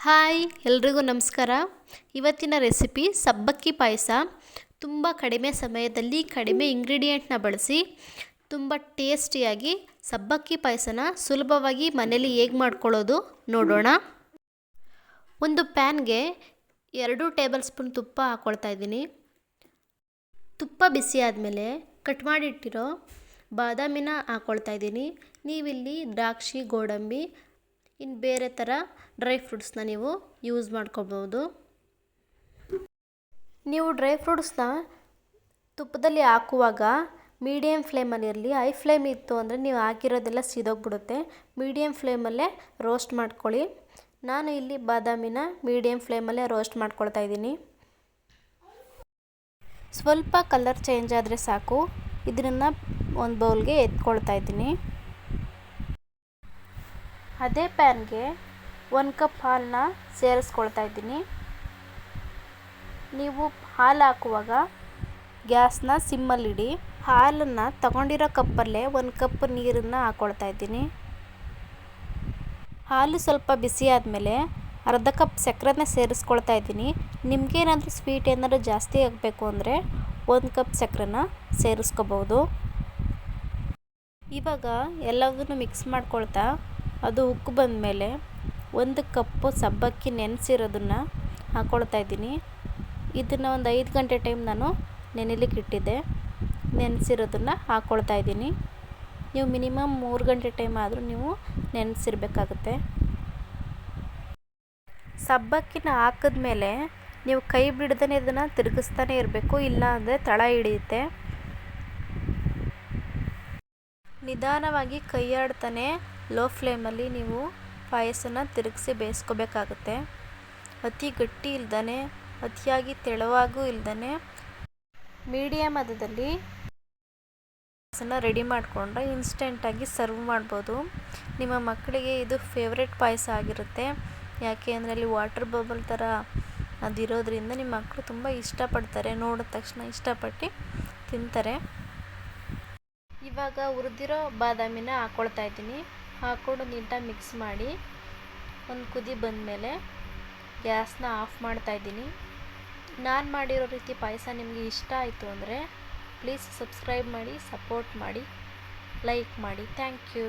Hi ಎಲ್ರಿಗೂ ನಮಸ್ಕಾರ. ಇವತ್ತಿನ ರೆಸಿಪಿ ಸಬ್ಬಕ್ಕಿ ಪಾಯಸ. ತುಂಬ ಕಡಿಮೆ ಸಮಯದಲ್ಲಿ ಕಡಿಮೆ ಇಂಗ್ರೀಡಿಯೆಂಟ್ನ ಬಳಸಿ ತುಂಬ ಟೇಸ್ಟಿಯಾಗಿ ಸಬ್ಬಕ್ಕಿ ಪಾಯಸನ ಸುಲಭವಾಗಿ ಮನೇಲಿ ಹೇಗೆ ಮಾಡ್ಕೊಳ್ಳೋದು ನೋಡೋಣ. ಒಂದು ಪ್ಯಾನ್ಗೆ 2 ಟೇಬಲ್ ಸ್ಪೂನ್ ತುಪ್ಪ ಹಾಕ್ಕೊಳ್ತಾ ಇದ್ದೀನಿ. ತುಪ್ಪ ಬಿಸಿ ಆದಮೇಲೆ ಕಟ್ ಮಾಡಿಟ್ಟಿರೋ ಬಾದಾಮಿನ ಹಾಕ್ಕೊಳ್ತಾ ಇದ್ದೀನಿ. ನೀವಿಲ್ಲಿ ದ್ರಾಕ್ಷಿ, ಗೋಡಂಬಿ, ಇನ್ನು ಬೇರೆ ಥರ ಡ್ರೈ ಫ್ರೂಟ್ಸ್ನ ನೀವು ಯೂಸ್ ಮಾಡ್ಕೋಬೋದು. ನೀವು ಡ್ರೈ ಫ್ರೂಟ್ಸ್ನ ತುಪ್ಪದಲ್ಲಿ ಹಾಕುವಾಗ ಮೀಡಿಯಮ್ ಫ್ಲೇಮಲ್ಲಿರಲಿ. ಹೈ ಫ್ಲೇಮ್ ಇತ್ತು ಅಂದರೆ ನೀವು ಹಾಕಿರೋದೆಲ್ಲ ಸಿದೋಗ್ಬಿಡುತ್ತೆ. ಮೀಡಿಯಮ್ ಫ್ಲೇಮಲ್ಲೇ ರೋಸ್ಟ್ ಮಾಡ್ಕೊಳ್ಳಿ. ನಾನು ಇಲ್ಲಿ ಬಾದಾಮಿನ ಮೀಡಿಯಮ್ ಫ್ಲೇಮಲ್ಲೇ ರೋಸ್ಟ್ ಮಾಡ್ಕೊಳ್ತಾ ಇದ್ದೀನಿ. ಸ್ವಲ್ಪ ಕಲರ್ ಚೇಂಜ್ ಆದರೆ ಸಾಕು. ಇದನ್ನು ಒಂದು ಬೌಲ್ಗೆ ಎತ್ಕೊಳ್ತಾ ಇದ್ದೀನಿ. ಅದೇ ಪ್ಯಾನ್ಗೆ 1 ಕಪ್ ಹಾಲನ್ನ ಸೇರಿಸ್ಕೊಳ್ತಾ ಇದ್ದೀನಿ. ನೀವು ಹಾಲು ಹಾಕುವಾಗ ಗ್ಯಾಸ್ನ ಸಿಮ್ಮಲ್ಲಿಡಿ. ಹಾಲನ್ನು ತಗೊಂಡಿರೋ ಕಪ್ಪಲ್ಲೇ 1 ಕಪ್ ನೀರನ್ನು ಹಾಕ್ಕೊಳ್ತಾ ಇದ್ದೀನಿ. ಹಾಲು ಸ್ವಲ್ಪ ಬಿಸಿ ಆದಮೇಲೆ ಅರ್ಧ ಕಪ್ ಸಕ್ಕರೆನ ಸೇರಿಸ್ಕೊಳ್ತಾ ಇದ್ದೀನಿ. ನಿಮಗೇನಾದರೂ ಸ್ವೀಟ್ ಏನಾದರೂ ಜಾಸ್ತಿ ಆಗಬೇಕು ಅಂದರೆ 1 ಕಪ್ ಸಕ್ಕರೆನ ಸೇರಿಸ್ಕೋಬೋದು. ಇವಾಗ ಎಲ್ಲದನ್ನು ಮಿಕ್ಸ್ ಮಾಡ್ಕೊಳ್ತಾ ಅದು ಉಕ್ಕು ಬಂದಮೇಲೆ 1 ಕಪ್ಪು ಸಬ್ಬಕ್ಕಿ ನೆನೆಸಿರೋದನ್ನು ಹಾಕ್ಕೊಳ್ತಾ ಇದ್ದೀನಿ. ಇದನ್ನು ಒಂದು 5 ಗಂಟೆ ಟೈಮ್ ನಾನು ನೆನೆಲಿಕ್ಕೆ ಇಟ್ಟಿದ್ದೆ. ನೆನೆಸಿರೋದನ್ನು ಹಾಕ್ಕೊಳ್ತಾ ಇದ್ದೀನಿ. ನೀವು ಮಿನಿಮಮ್ 3 ಗಂಟೆ ಟೈಮ್ ಆದರೂ ನೀವು ನೆನೆಸಿರ್ಬೇಕಾಗುತ್ತೆ. ಸಬ್ಬಕ್ಕಿನ ಹಾಕಿದ್ಮೇಲೆ ನೀವು ಕೈ ಬಿಡ್ದೇ ಇದನ್ನು ತಿರುಗಿಸ್ತಾನೆ ಇರಬೇಕು, ಇಲ್ಲ ಅಂದರೆ ತಳ ಹಿಡಿಯುತ್ತೆ. ನಿಧಾನವಾಗಿ ಕೈಯಾಡ್ತಾನೆ ಲೋ ಫ್ಲೇಮಲ್ಲಿ ನೀವು ಪಾಯಸನ ತಿರುಗಿಸಿ ಬೇಯಿಸ್ಕೋಬೇಕಾಗುತ್ತೆ. ಅತಿ ಗಟ್ಟಿ ಇಲ್ದೇ ಅತಿಯಾಗಿ ತೆಳುವಾಗೂ ಇಲ್ದೇ ಮೀಡಿಯಮ್ ಹದದಲ್ಲಿ ಪಾಯಸನ ರೆಡಿ ಮಾಡಿಕೊಂಡ್ರೆ ಇನ್ಸ್ಟೆಂಟಾಗಿ ಸರ್ವ್ ಮಾಡ್ಬೋದು. ನಿಮ್ಮ ಮಕ್ಕಳಿಗೆ ಇದು ಫೇವ್ರೆಟ್ ಪಾಯಸ ಆಗಿರುತ್ತೆ. ಯಾಕೆ ಅಂದರೆ ಅಲ್ಲಿ ವಾಟರ್ ಬಬಲ್ ಥರ ಅದಿರೋದ್ರಿಂದ ನಿಮ್ಮ ಮಕ್ಕಳು ತುಂಬ ಇಷ್ಟಪಡ್ತಾರೆ. ನೋಡಿದ ತಕ್ಷಣ ಇಷ್ಟಪಟ್ಟು ತಿಂತಾರೆ. ಇವಾಗ ಹುರಿದಿರೋ ಬಾದಾಮಿನ ಹಾಕ್ಕೊಳ್ತಾ ಇದ್ದೀನಿ. ಹಾಕ್ಕೊಂಡು ನೀಟಾಗಿ ಮಿಕ್ಸ್ ಮಾಡಿ ಒಂದು ಕುದಿ ಬಂದಮೇಲೆ ಗ್ಯಾಸ್ನ ಆಫ್ ಮಾಡ್ತಾ ಇದ್ದೀನಿ. ನಾನು ಮಾಡಿರೋ ರೀತಿ ಪಾಯಸ ನಿಮಗೆ ಇಷ್ಟ ಆಯಿತು ಅಂದರೆ ಪ್ಲೀಸ್ ಸಬ್ಸ್ಕ್ರೈಬ್ ಮಾಡಿ, ಸಪೋರ್ಟ್ ಮಾಡಿ, ಲೈಕ್ ಮಾಡಿ. Thank you.